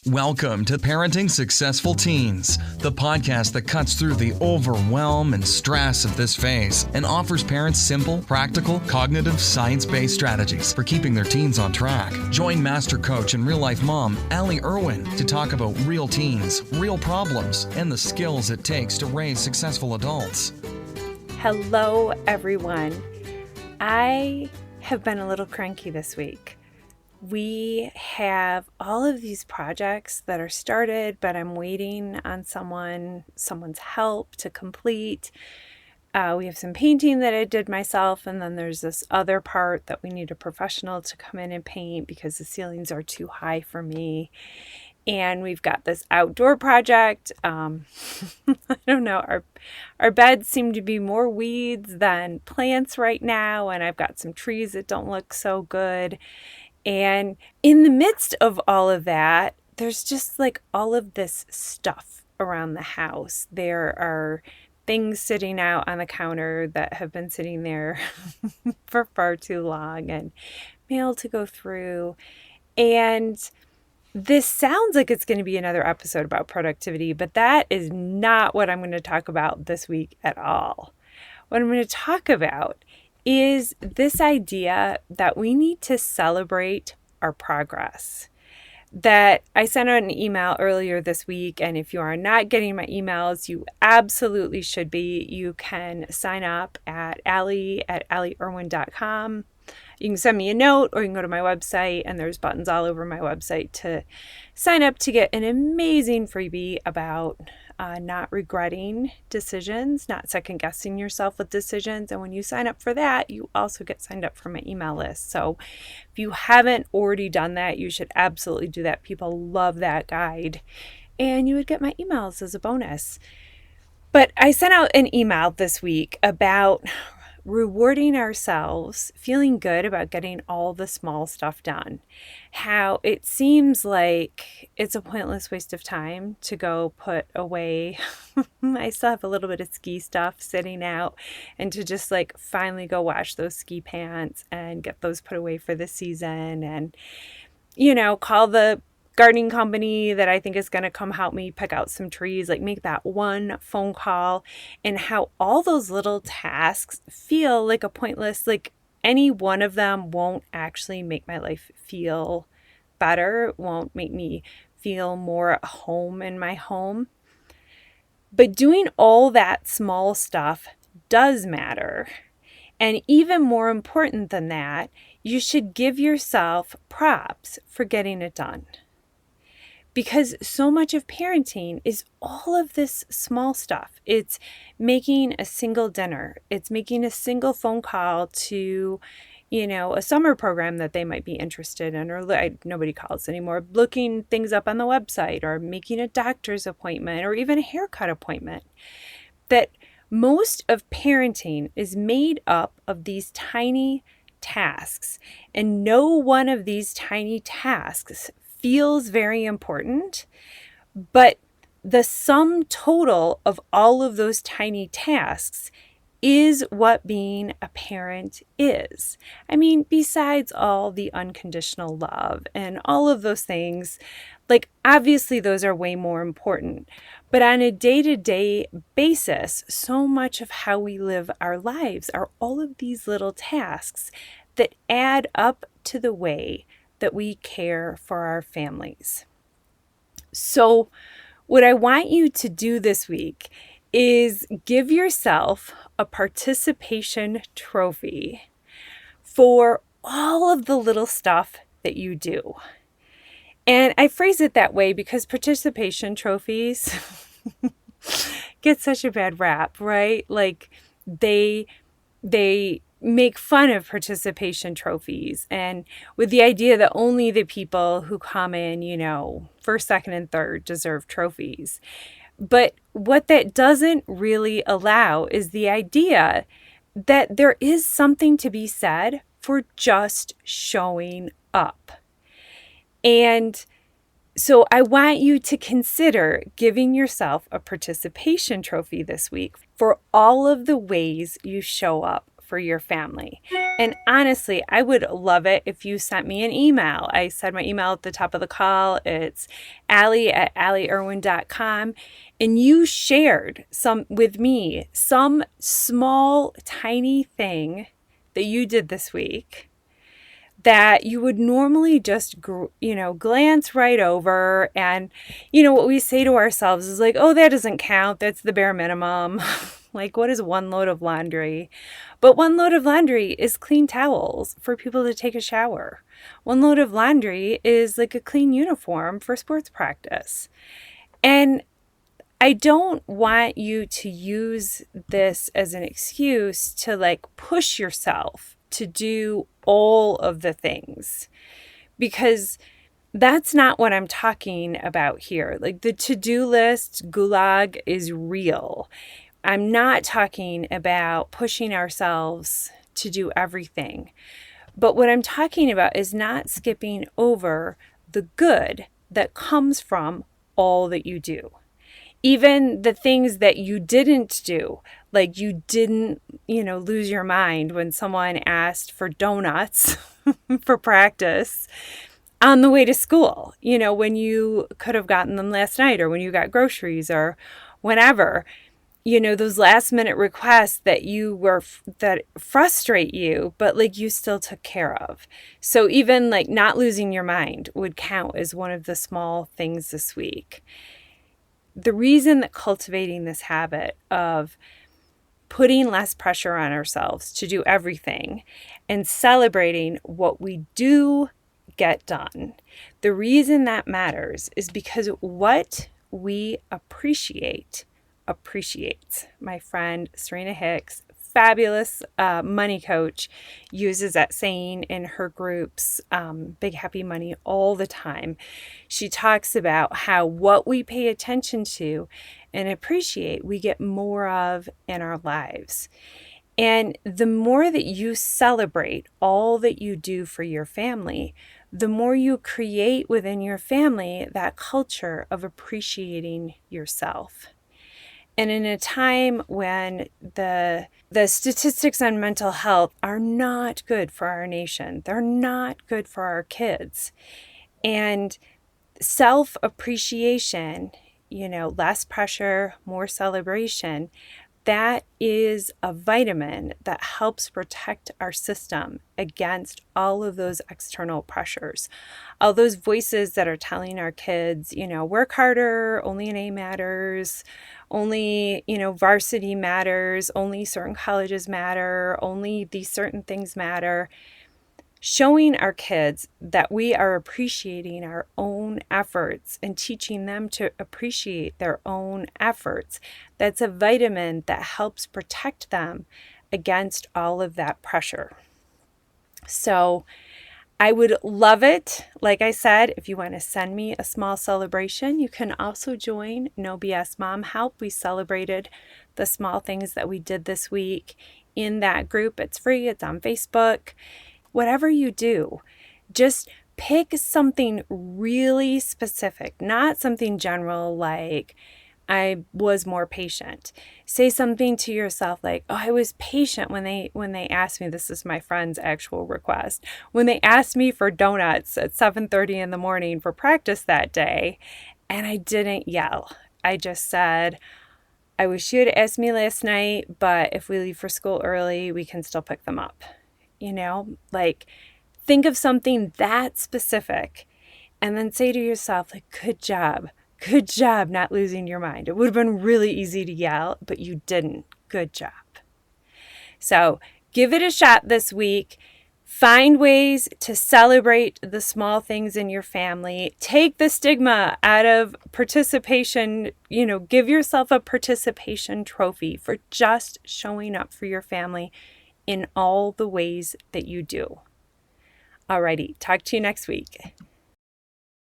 Welcome to Parenting Successful Teens, the podcast that cuts through the overwhelm and stress of this phase and offers parents simple, practical, cognitive, science-based strategies for keeping their teens on track. Join Master Coach and real-life mom, Allie Irwin, to talk about real teens, real problems, and the skills it takes to raise successful adults. Hello, everyone. I have been a little cranky this week. We have all of these projects that are started, but I'm waiting on someone's help to complete. We have some painting that I did myself, and then there's this other part that we need a professional to come in and paint because the ceilings are too high for me. And we've got this outdoor project. I don't know, our beds seem to be more weeds than plants right now, and I've got some trees that don't look so good. And in the midst of all of that, there's just like all of this stuff around the house. There are things sitting out on the counter that have been sitting there for far too long, and mail to go through. And this sounds like it's going to be another episode about productivity, but that is not what I'm going to talk about this week at all. What I'm going to talk about is this idea that we need to celebrate our progress. That I sent out an email earlier this week, and if you are not getting my emails, you absolutely should be. You can sign up at allieirwin.com. You can send me a note, or you can go to my website, and there's buttons all over my website to sign up to get an amazing freebie about not regretting decisions, not second-guessing yourself with decisions. And when you sign up for that, you also get signed up for my email list. So if you haven't already done that, you should absolutely do that. People love that guide, and you would get my emails as a bonus. But I sent out an email this week about rewarding ourselves, feeling good about getting all the small stuff done. How it seems like it's a pointless waste of time to go put away. I still have a little bit of ski stuff sitting out, and to just like finally go wash those ski pants and get those put away for the season, and, you know, call the gardening company that I think is going to come help me pick out some trees, like make that one phone call, and how all those little tasks feel like a pointless, like any one of them won't actually make my life feel better, won't make me feel more at home in my home. But doing all that small stuff does matter. And even more important than that, you should give yourself props for getting it done. Because so much of parenting is all of this small stuff. It's making a single dinner. It's making a single phone call to, you know, a summer program that they might be interested in, or nobody calls anymore, looking things up on the website, or making a doctor's appointment, or even a haircut appointment. That most of parenting is made up of these tiny tasks, and no one of these tiny tasks feels very important, but the sum total of all of those tiny tasks is what being a parent is. I mean, besides all the unconditional love and all of those things, like obviously those are way more important, but on a day-to-day basis, so much of how we live our lives are all of these little tasks that add up to the way that we care for our families. So what I want you to do this week is give yourself a participation trophy for all of the little stuff that you do. And I phrase it that way because participation trophies get such a bad rap, right? Like they make fun of participation trophies, and with the idea that only the people who come in, you know, first, second, and third deserve trophies. But what that doesn't really allow is the idea that there is something to be said for just showing up. And so I want you to consider giving yourself a participation trophy this week for all of the ways you show up for your family. And honestly, I would love it if you sent me an email. I said my email at the top of the call. It's Allie@allieirwin.com. And you shared with me some small, tiny thing that you did this week that you would normally just, glance right over. And, what we say to ourselves is like, oh, that doesn't count. That's the bare minimum. Like, what is one load of laundry? But one load of laundry is clean towels for people to take a shower. One load of laundry is like a clean uniform for sports practice. And I don't want you to use this as an excuse to like push yourself to do all of the things, because that's not what I'm talking about here. Like, the to-do list gulag is real. I'm not talking about pushing ourselves to do everything. But what I'm talking about is not skipping over the good that comes from all that you do. Even the things that you didn't do, like you didn't, lose your mind when someone asked for donuts for practice on the way to school, when you could have gotten them last night, or when you got groceries, or whenever, those last minute requests that that frustrate you, but like you still took care of. So even like not losing your mind would count as one of the small things this week. The reason that cultivating this habit of putting less pressure on ourselves to do everything and celebrating what we do get done, the reason that matters is because what we appreciates. My friend Serena Hicks, fabulous money coach, uses that saying in her groups, Big Happy Money, all the time. She talks about how what we pay attention to and appreciate, we get more of in our lives. And the more that you celebrate all that you do for your family, the more you create within your family that culture of appreciating yourself. And in a time when the statistics on mental health are not good for our nation, they're not good for our kids. And self-appreciation, less pressure, more celebration, that is a vitamin that helps protect our system against all of those external pressures. All those voices that are telling our kids, work harder, only an A matters, only, varsity matters, only certain colleges matter, only these certain things matter. Showing our kids that we are appreciating our own efforts and teaching them to appreciate their own efforts, that's a vitamin that helps protect them against all of that pressure. So I would love it. Like I said, if you want to send me a small celebration, you can also join No BS Mom Help. We celebrated the small things that we did this week in that group. It's free. It's on Facebook. Whatever you do, just pick something really specific, not something general like, I was more patient. Say something to yourself like, oh, I was patient when they asked me, this is my friend's actual request, when they asked me for donuts at 7:30 in the morning for practice that day, and I didn't yell. I just said, I wish you had asked me last night, but if we leave for school early, we can still pick them up. Like, think of something that specific and then say to yourself, like, good job not losing your mind. It would have been really easy to yell, but you didn't. Good job. So give it a shot this week. Find ways to celebrate the small things in your family. Take the stigma out of participation. Give yourself a participation trophy for just showing up for your family in all the ways that you do. Alrighty, talk to you next week.